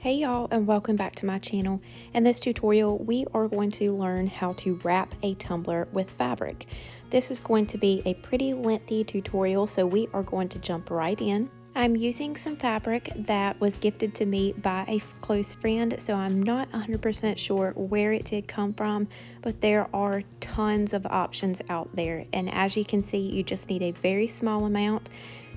Hey y'all, and welcome back to my channel. In this tutorial we are going to learn how to wrap a tumbler with fabric. This is going to be a pretty lengthy tutorial, so we are going to jump right in. I'm using some fabric that was gifted to me by a close friend, so I'm not 100% sure where it did come from, but there are tons of options out there, and as you can see, you just need a very small amount.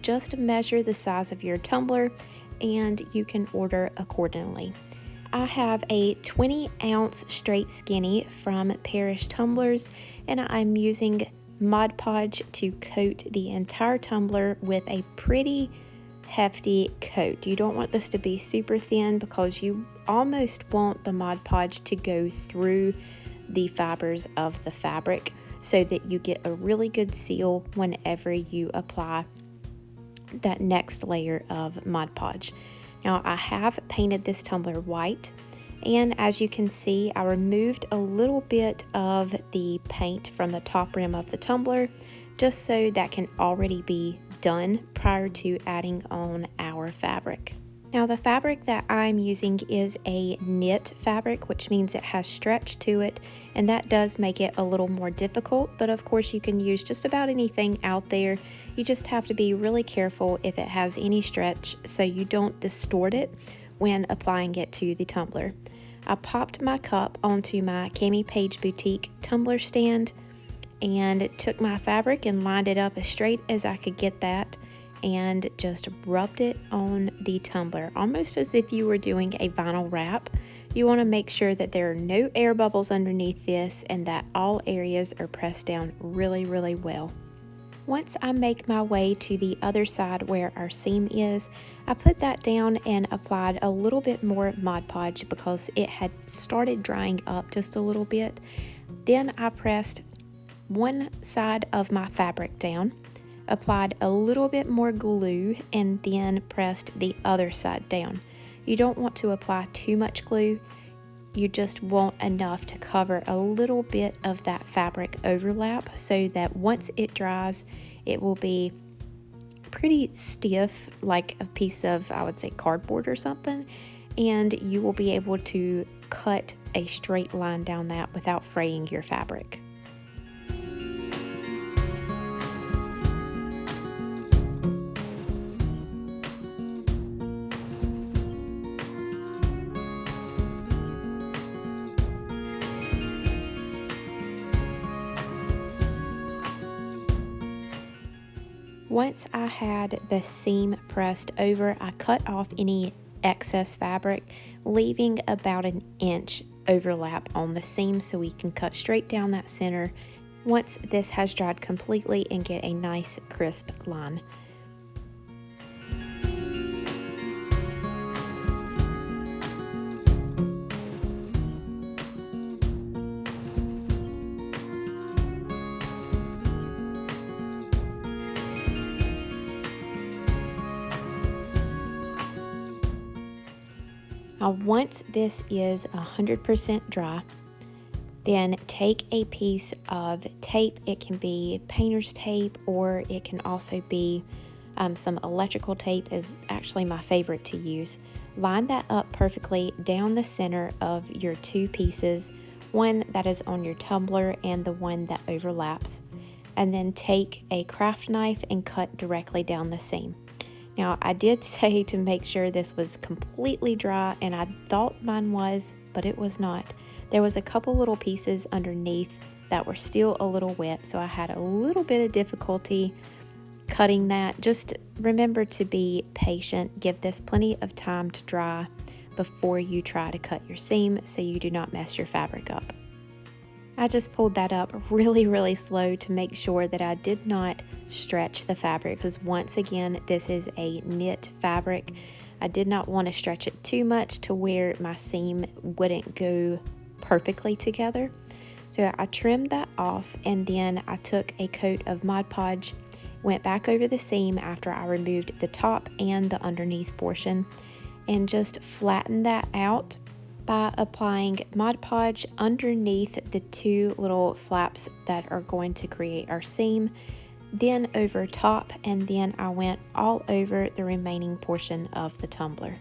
Just measure the size of your tumbler and you can order accordingly. I have a 20-ounce straight skinny from PARISH tumblers, and I'm using Mod Podge to coat the entire tumbler with a pretty hefty coat. You don't want this to be super thin because you almost want the Mod Podge to go through the fibers of the fabric so that you get a really good seal whenever you apply that next layer of Mod Podge. Now I have painted this tumbler white, and as you can see I removed a little bit of the paint from the top rim of the tumbler just so that can already be done prior to adding on our fabric. Now the fabric that I'm using is a knit fabric, which means it has stretch to it, and that does make it a little more difficult, but of course you can use just about anything out there. You just have to be really careful if it has any stretch so you don't distort it when applying it to the tumbler. I popped my cup onto my Cami Page Boutique tumbler stand and took my fabric and lined it up as straight as I could get that, and just rubbed it on the tumbler, almost as if you were doing a vinyl wrap. You want to make sure that there are no air bubbles underneath this and that all areas are pressed down really well. Once I make my way to the other side where our seam is, I put that down and applied a little bit more Mod Podge because it had started drying up just a little bit. Then I pressed one side of my fabric down, applied a little bit more glue, and then pressed the other side down. You don't want to apply too much glue, you just want enough to cover a little bit of that fabric overlap so that once it dries it will be pretty stiff, like a piece of, I would say, cardboard or something, and you will be able to cut a straight line down that without fraying your fabric. Once I had the seam pressed over, I cut off any excess fabric, leaving about an inch overlap on the seam so we can cut straight down that center once this has dried completely and get a nice crisp line. Now once this is 100% dry, then take a piece of tape. It can be painter's tape or it can also be some electrical tape is actually my favorite to use. Line that up perfectly down the center of your two pieces, one that is on your tumbler and the one that overlaps, and then take a craft knife and cut directly down the seam. Now I did say to make sure this was completely dry, and I thought mine was, but it was not. There was a couple little pieces underneath that were still a little wet, so I had a little bit of difficulty cutting that. Just remember to be patient. Give this plenty of time to dry before you try to cut your seam so you do not mess your fabric up. I just pulled that up really slow to make sure that I did not stretch the fabric, because once again this is a knit fabric. I did not want to stretch it too much to where my seam wouldn't go perfectly together. So I trimmed that off, and then I took a coat of Mod Podge, went back over the seam after I removed the top and the underneath portion, and just flattened that out by applying Mod Podge underneath the two little flaps that are going to create our seam, then over top, and then I went all over the remaining portion of the tumbler.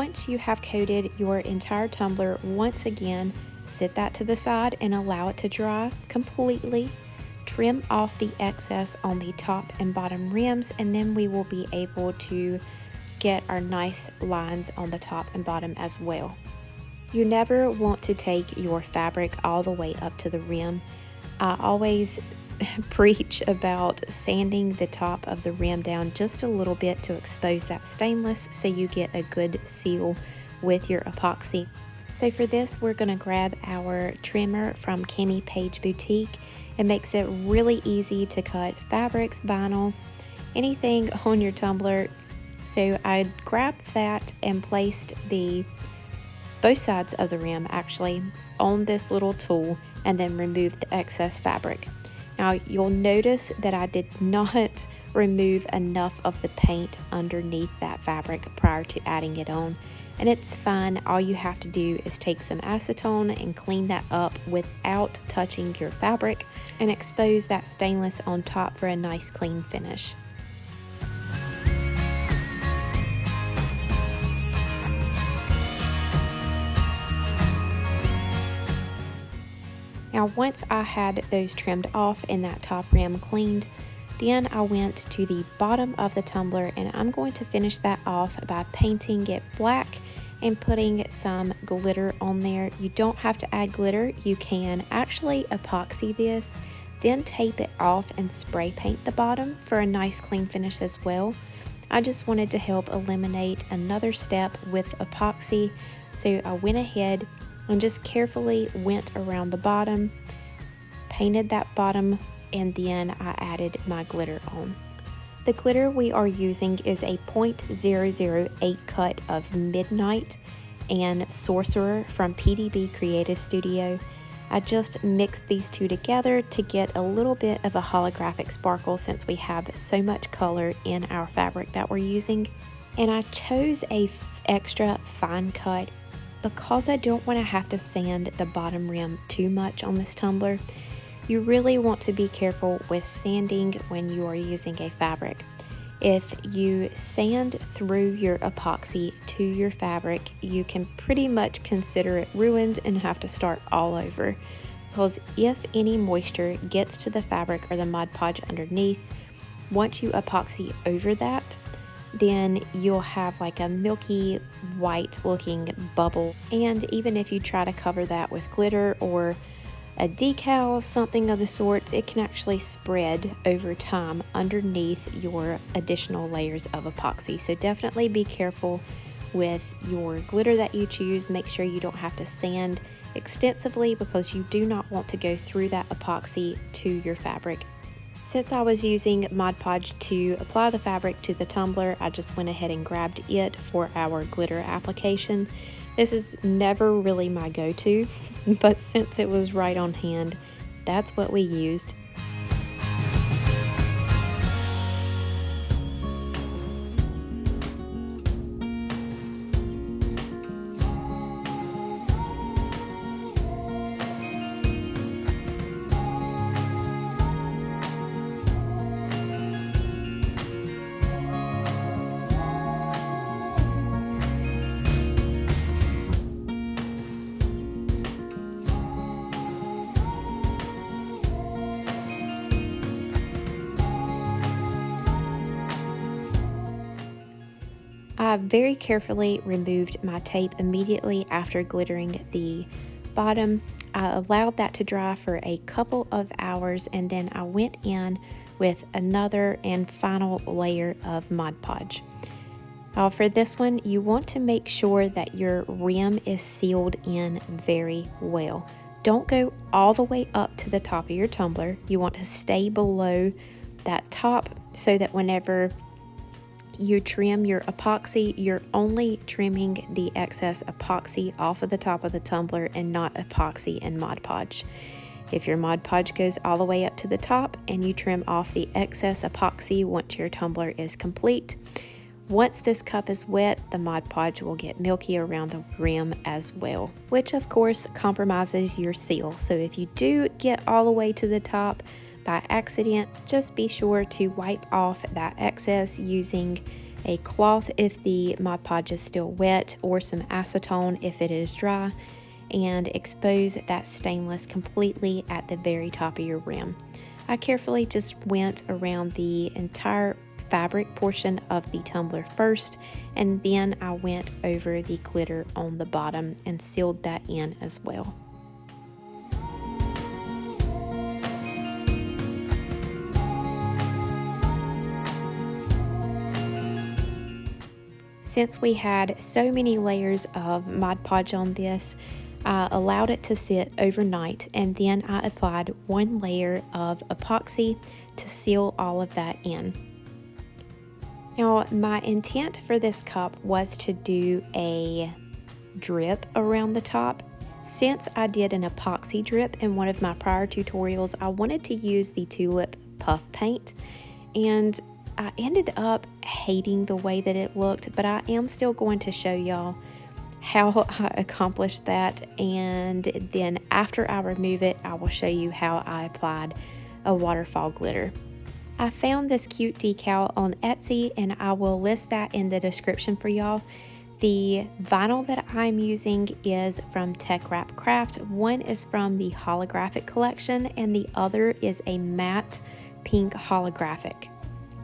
once you have coated your entire tumbler, once again, set that to the side and allow it to dry completely. Trim off the excess on the top and bottom rims, and then we will be able to get our nice lines on the top and bottom as well. You never want to take your fabric all the way up to the rim. I always preach about sanding the top of the rim down just a little bit to expose that stainless so you get a good seal with your epoxy. So for this, we're going to grab our trimmer from Cami Page Boutique. It makes it really easy to cut fabrics, vinyls, anything on your tumbler. So I grabbed that and placed both sides of the rim actually on this little tool, and then removed the excess fabric. Now you'll notice that I did not remove enough of the paint underneath that fabric prior to adding it on, and it's fine. All you have to do is take some acetone and clean that up without touching your fabric, and expose that stainless on top for a nice clean finish. Now once I had those trimmed off and that top rim cleaned, then I went to the bottom of the tumbler, and I'm going to finish that off by painting it black and putting some glitter on there. You don't have to add glitter. You can actually epoxy this, then tape it off and spray paint the bottom for a nice clean finish as well. I just wanted to help eliminate another step with epoxy, so I went ahead and just carefully went around the bottom, painted that bottom, and then I added my glitter on. The glitter we are using is a .008 cut of Midnight and Sorcerer from PDB Creative Studio. I just mixed these two together to get a little bit of a holographic sparkle since we have so much color in our fabric that we're using. And I chose a extra fine cut because I don't want to have to sand the bottom rim too much on this tumbler. You really want to be careful with sanding when you are using a fabric. If you sand through your epoxy to your fabric, you can pretty much consider it ruined and have to start all over. Because if any moisture gets to the fabric or the Mod Podge underneath, once you epoxy over that, then you'll have like a milky white looking bubble. And even if you try to cover that with glitter or a decal, something of the sorts, it can actually spread over time underneath your additional layers of epoxy. So definitely be careful with your glitter that you choose. Make sure you don't have to sand extensively because you do not want to go through that epoxy to your fabric. Since I was using Mod Podge to apply the fabric to the tumbler, I just went ahead and grabbed it for our glitter application. This is never really my go-to, but since it was right on hand, that's what we used. I very carefully removed my tape immediately after glittering the bottom. I allowed that to dry for a couple of hours, and then I went in with another and final layer of Mod Podge. For this one, you want to make sure that your rim is sealed in very well. Don't go all the way up to the top of your tumbler. You want to stay below that top so that whenever you trim your epoxy, you're only trimming the excess epoxy off of the top of the tumbler and not epoxy and Mod Podge. If your Mod Podge goes all the way up to the top and you trim off the excess epoxy once your tumbler is complete, once this cup is wet, the Mod Podge will get milky around the rim as well, which of course compromises your seal. So if you do get all the way to the top by accident, just be sure to wipe off that excess using a cloth if the Mod Podge is still wet, or some acetone if it is dry, and expose that stainless completely at the very top of your rim. I carefully just went around the entire fabric portion of the tumbler first, and then I went over the glitter on the bottom and sealed that in as well. Since we had so many layers of Mod Podge on this, I allowed it to sit overnight, and then I applied one layer of epoxy to seal all of that in. Now, my intent for this cup was to do a drip around the top. Since I did an epoxy drip in one of my prior tutorials, I wanted to use the Tulip puff paint, and I ended up hating the way that it looked, but I am still going to show y'all how I accomplished that, and then after I remove it, I will show you how I applied a waterfall glitter. I found this cute decal on Etsy, and I will list that in the description for y'all. The vinyl that I'm using is from TeckWrapcraft. One is from the holographic collection, and the other is a matte pink holographic.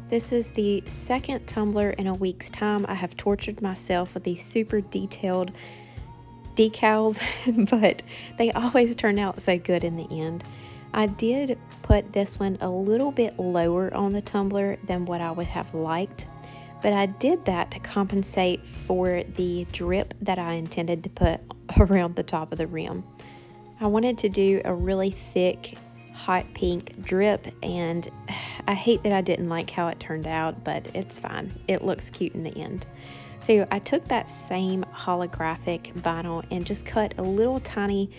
This is the second tumbler in a week's time. I have tortured myself with these super detailed decals, but they always turn out so good in the end. I did put this one a little bit lower on the tumbler than what I would have liked, but I did that to compensate for the drip that I intended to put around the top of the rim. I wanted to do a really thick hot pink drip, and I hate that I didn't like how it turned out, but it's fine. It looks cute in the end. So I took that same holographic vinyl and just cut a little tiny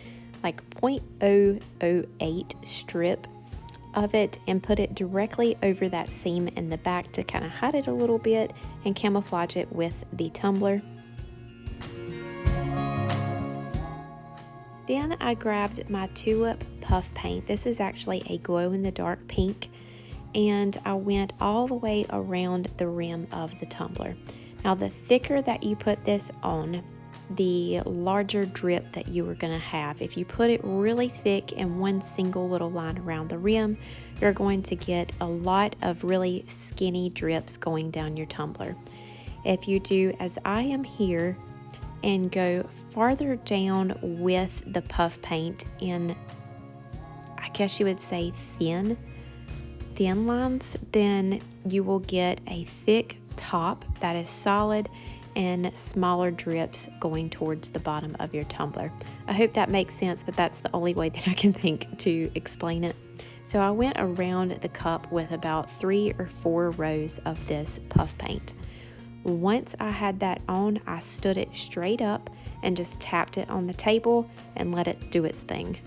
like 0.008 strip of it and put it directly over that seam in the back to kind of hide it a little bit and camouflage it with the tumbler. Then I grabbed my Tulip puff paint. This is actually a glow-in-the-dark pink, and I went all the way around the rim of the tumbler. Now, the thicker that you put this on, the larger drip that you are going to have. If you put it really thick in one single little line around the rim, you're going to get a lot of really skinny drips going down your tumbler. If you do as I am here and go farther down with the puff paint in, I guess you would say thin lines, then you will get a thick top that is solid and smaller drips going towards the bottom of your tumbler. I hope that makes sense, but that's the only way that I can think to explain it. So I went around the cup with about 3 or 4 rows of this puff paint. Once I had that on, I stood it straight up and just tapped it on the table and let it do its thing.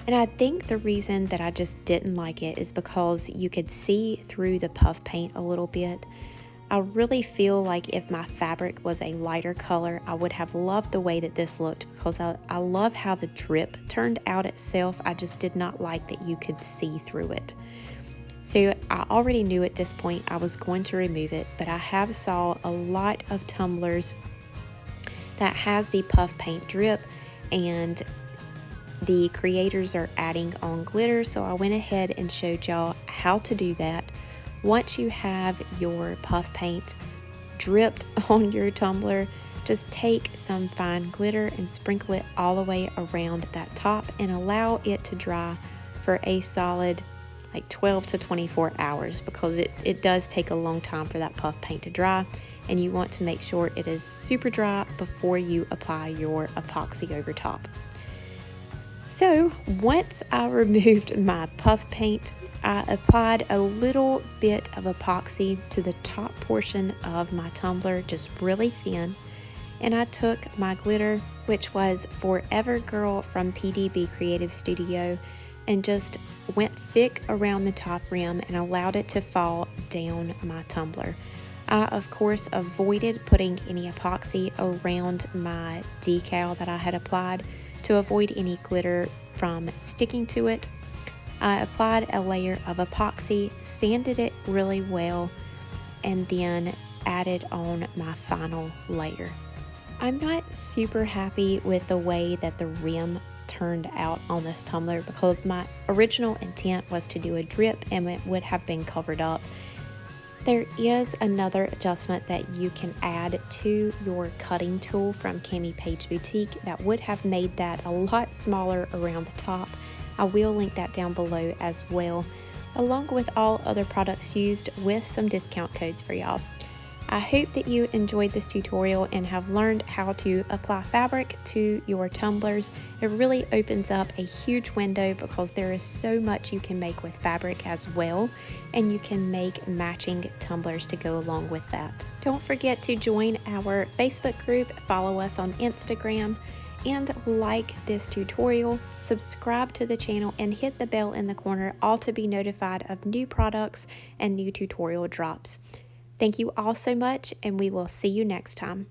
And I think the reason that I just didn't like it is because you could see through the puff paint a little bit. I really feel like if my fabric was a lighter color, I would have loved the way that this looked, because I love how the drip turned out itself. I just did not like that you could see through it. So I already knew at this point I was going to remove it, but I have saw a lot of tumblers that has the puff paint drip, and the creators are adding on glitter, so I went ahead and showed y'all how to do that. Once you have your puff paint dripped on your tumbler, just take some fine glitter and sprinkle it all the way around that top and allow it to dry for a solid like 12 to 24 hours, because it does take a long time for that puff paint to dry, and you want to make sure it is super dry before you apply your epoxy over top. So once I removed my puff paint, I applied a little bit of epoxy to the top portion of my tumbler, just really thin, and I took my glitter, which was Forever Girl from PDB Creative Studio, and just went thick around the top rim and allowed it to fall down my tumbler. I, of course, avoided putting any epoxy around my decal that I had applied to avoid any glitter from sticking to it. I applied a layer of epoxy, sanded it really well, and then added on my final layer. I'm not super happy with the way that the rim turned out on this tumbler because my original intent was to do a drip and it would have been covered up. There is another adjustment that you can add to your cutting tool from Cami Page Boutique that would have made that a lot smaller around the top. I will link that down below as well, along with all other products used with some discount codes for y'all. I hope that you enjoyed this tutorial and have learned how to apply fabric to your tumblers. It really opens up a huge window because there is so much you can make with fabric as well, and you can make matching tumblers to go along with that. Don't forget to join our Facebook group, follow us on Instagram, and like this tutorial, subscribe to the channel, and hit the bell in the corner, all to be notified of new products and new tutorial drops. Thank you all so much, and we will see you next time.